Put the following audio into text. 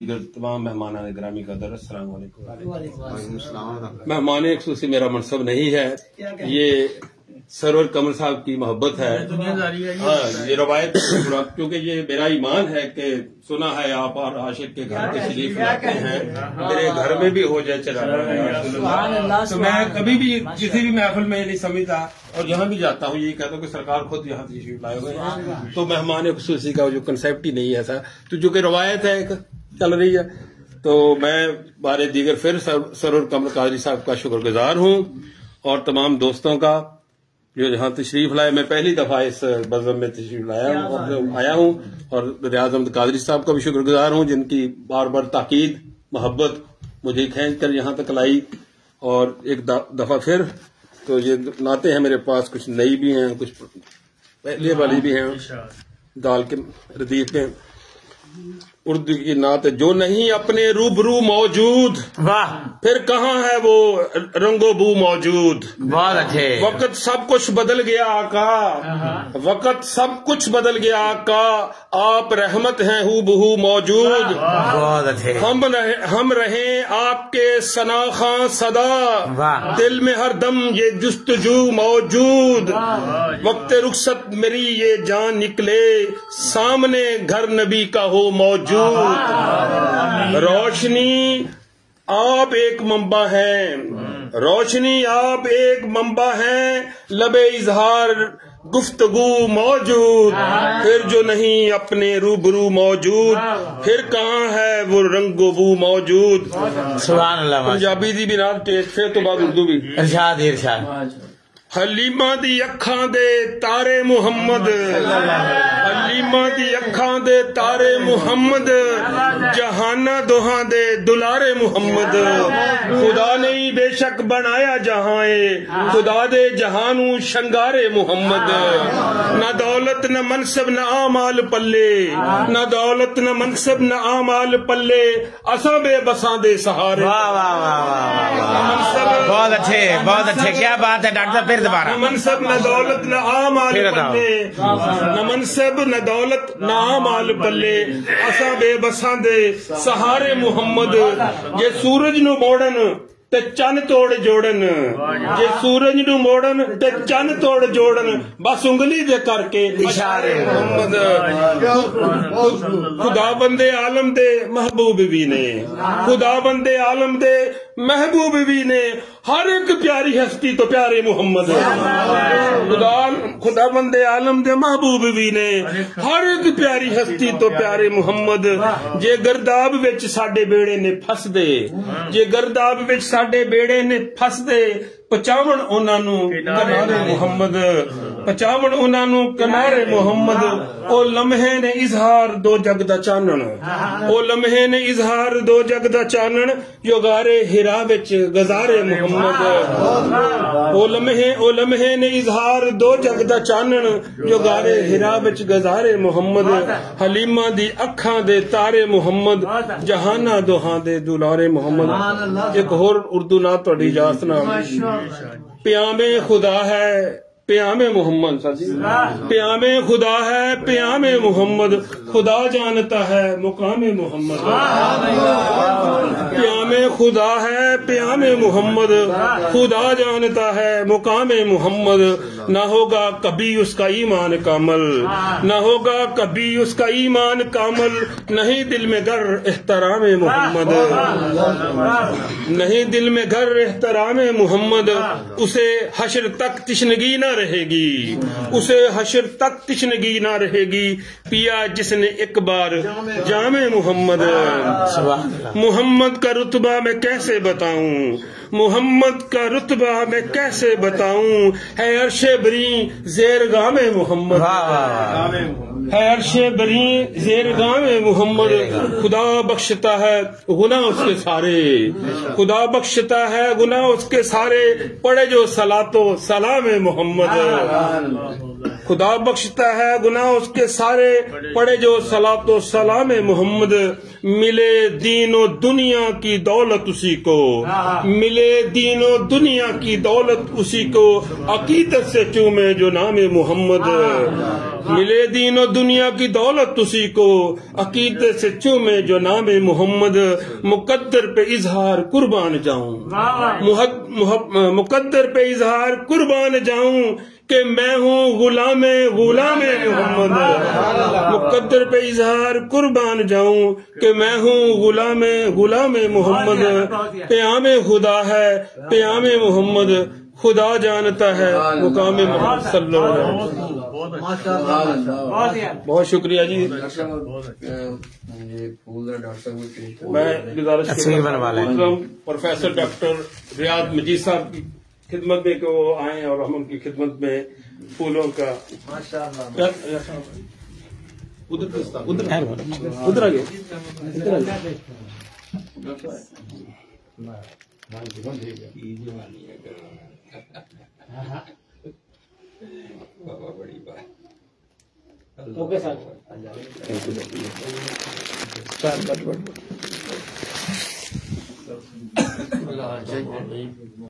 तमाम मेहमान ग्रामी का दर अस्सलाम वालेकुम। मेहमान खुसूसी मेरा मनसब नहीं है, ये सरवर कमर साहब की मोहब्बत है। हाँ, ये रवायत क्योंकि ये मेरा ईमान है कि सुना है आप और आशिक के घर के शरीफ लाते हैं, मेरे घर में भी हो जाए चला। तो मैं कभी भी किसी भी महफिल में नहीं समझता और यहाँ भी जाता हूँ यही कहता हूँ कि सरकार खुद यहाँ तशरीफ लाए हुए हैं। तो मेहमान खुसूसी का जो कंसेप्ट ही नहीं है ऐसा, तो जो कि रवायत है एक चल रही है, तो मैं बारे दीगर फिर सरवर कमर कादरी साहब का शुक्रगुजार हूँ और तमाम दोस्तों का जो यहाँ तशरीफ लाए। मैं पहली दफा इस बज़म में तशरीफ आया हूँ और रियाज अहमद कादरी साहब का भी शुक्रगुजार हूँ जिनकी बार बार ताकीद मोहब्बत मुझे खींच कर यहाँ तक लाई। और एक दफा फिर तो ये नाते हैं मेरे पास, कुछ नई भी हैं कुछ पहले वाली भी हैं, दाल के रदीफ के उर्दू की नात। जो नहीं अपने रूबरू मौजूद, वाह, फिर कहाँ है वो रंगोबू मौजूद। बहुत अच्छे। वक्त सब कुछ बदल गया आका, वक्त सब कुछ बदल गया आका, आप रहमत हैं हूबहू मौजूद। बहुत अच्छे। हम रहे आपके सनाखा सदा, दिल में हर दम ये जुस्तजू मौजूद। वक्त रुखसत मेरी ये जान निकले, सामने घर नबी का हो मौजूद। रोशनी आप एक मंबा हैं, रोशनी आप एक मंबा हैं, लबे इजहार गुफ्तगू मौजूद। फिर जो नहीं अपने रूबरू मौजूद, फिर कहाँ है वो रंगोबू मौजूद। सुभान अल्लाह। पंजाबी दी भी नाल टेस्ट फिर तो बाद उर्दू भी। इरशाद इरशाद। हलीमा दी अखां दे तारे मुहम्मद, हलीमा दी अखां दे तारे मुहम्मद, जहाना दोहां दे दुलारे मुहम्मद। खुदा ने ही बेशक बनाया जहां, खुदा दे जहानू शंगारे मुहम्मद। न दौलत न मनसब न आमाल पल्ले, न दौलत न मनसब न आमाल पल्ले, असा बेबसा दे सहारे। वाह वाह वाह, बहुत अच्छे बहुत अच्छे, क्या बात है डॉक्टर साहब। फिर दोबारा। न मनसब न दौलत न आमाल पल्ले, न मनसब न दौलत न आमाल पल्ले, असा बेबसा दे सहारे मुहम्मद। जे सूरज नु मोड़न ते चन तोड़ जोड़न, जे सूरज नु मोड़न ते चन तोड़ जोड़न, बस उंगली दे करके इशारे मुहम्मद। खुदा बंदे आलम दे महबूब भी ने, खुदा बंदे आलम दे महबूब भी ने, हर एक प्यारी हस्ती तो प्यारे मुहम्मद। खुदा बंदे आलम दे महबूब भी ने, हर एक प्यारी हस्ती तो प्यारे मुहम्मद। जे गर्दाब विच साडे बेड़े ने फस दे, जे गर्दाब विच साडे बेड़े ने फस दे, पचावण उन्हां नू किनारे मुहम्मद, पचावण उन्हां नू किनारे मुहम्मद। ओ लम्हे ने इजहार दो जग दा चानण, ओ लम्हे ने इजहार दो जग दा चानण, जो गारे हिरा विच गजारे मुहम्मद। ओ लम्हे ने इजहार दो जग दा चानण, जो गारे हिरा विच गजारे मुहम्मद। हलीमा दी अखां दे तारे मुहम्मद, जहाना दोहां दे दुलारे मुहम्मद। एक होर उर्दू ना तुहाडी इजाजत नाल। प्यामे खुदा है प्यामे मोहम्मद, प्यामे खुदा है प्यामे मोहम्मद, खुदा जानता है मुकामे मोहम्मद। प्यामे खुदा है प्यामे मोहम्मद, खुदा जानता है मुकामे मोहम्मद। ना होगा कभी उसका ईमान कामल, ना होगा कभी उसका ईमान कामल, नहीं दिल में गर एहतरामे मोहम्मद, नहीं दिल में गर एहतरामे मोहम्मद। उसे हश्र तक तिश्नगी न रहेगी, उसे हश्र तक तिश्नगी न रहेगी, पिया जिसने एक बार जामे मोहम्मद। मोहम्मद का रुतबा मैं कैसे बताऊं, मोहम्मद का रुतबा मैं कैसे बताऊं, है अर्शे बरी जेर गामे मोहम्मद, है अर्शे बरी जेर गामे मोहम्मद। खुदा बख्शता है गुनाह उसके सारे, खुदा बख्शता है गुनाह उसके सारे, पढ़े जो सलातो सलाम मोहम्मद। خدا بخشتا ہے گناہ اس کے سارے، پڑھے جو صلاۃ و سلام محمد، ملے دین و دنیا کی دولت اسی کو، ملے دین و دنیا کی دولت اسی کو، عقیدت سے چومے جو نام محمد، ملے دین و دنیا کی دولت اسی کو، عقیدت سے چومے جو نام محمد، مقدر پہ اظہار قربان جاؤں، مقدر پہ اظہار قربان جاؤں کہ میں ہوں غلام محمد، مقدر پہ اظہار قربان جاؤں کہ میں ہوں غلام محمد، پیام خدا ہے پیام محمد، خدا جانتا ہے مقام محمد صلی اللہ علیہ وسلم۔ بہت شکریہ جی۔ میں گزارش پروفیسر ڈاکٹر ریاض مجید صاحب کی خدمت میں کہ وہ آئیں اور ہم ان کی خدمت میں پھولوں کا ادھر آ گئے بڑی بات